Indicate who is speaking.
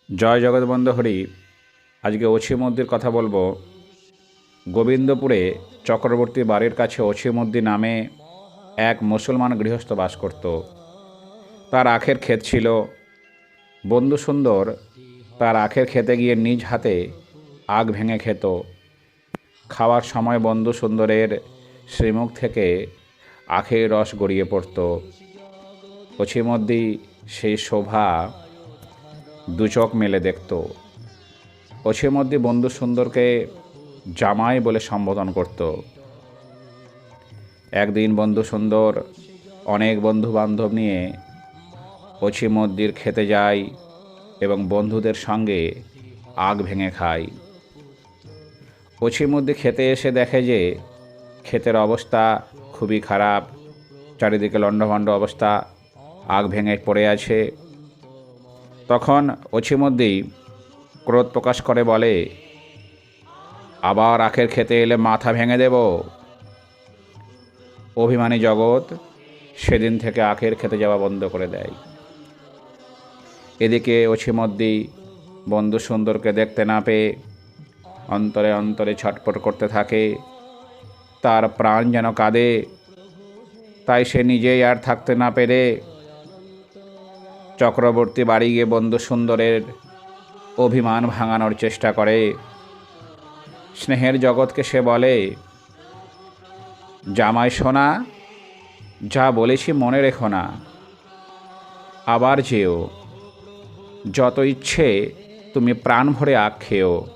Speaker 1: জয় জগৎবন্ধু হরি। আজকে অছিমদ্দির কথা বলবো। গোবিন্দপুরে চক্রবর্তী বাড়ির কাছে অছিমদ্দি নামে এক মুসলমান গৃহস্থ বাস করত। তার আখের ক্ষেত ছিল। বন্ধু সুন্দর তার আখের খেতে গিয়ে নিজ হাতে আখ ভেঙে খেত। খাওয়ার সময় বন্ধু সুন্দরের শ্রীমুখ থেকে আখের রস গড়িয়ে পড়ত। অছিমদ্দি সেই শোভা দু চোখ মেলে দেখত। অছিমদ্দি বন্ধু সুন্দরকে জামাই বলে সম্বোধন করত। একদিন বন্ধু সুন্দর অনেক বন্ধু বান্ধব নিয়ে অছিমদ্দির খেতে যায় এবং বন্ধুদের সঙ্গে আখ ভেঙে খায়। অছিমদ্দি খেতে এসে দেখে যে ক্ষেতের অবস্থা খুবই খারাপ, চারিদিকে লণ্ডভণ্ড অবস্থা, আখ ভেঙে পড়ে আছে। তখন অছিমদ্দি ক্রোধ প্রকাশ করে বলে, আবার আখের খেতে এলে মাথা ভেঙে দেব। অভিমানী জগৎ সেদিন থেকে আখের খেতে যাওয়া বন্ধ করে দেয়। এদিকে অছিমদ্দি বন্ধু সুন্দরকে দেখতে না পেয়ে অন্তরে অন্তরে ছটফট করতে থাকে। তার প্রাণ যেন কাঁদে। তাই সে নিজেই আর থাকতে না পেরে চক্রবর্তী বাড়ি গিয়ে বন্ধু সুন্দরের অভিমান ভাঙানোর চেষ্টা করে। স্নেহের জগৎকে সে বলে, জামাই সোনা, যা বলেছি মনে রেখো না, আবার যেও, যত ইচ্ছে তুমি প্রাণ ভরে আখ খেও।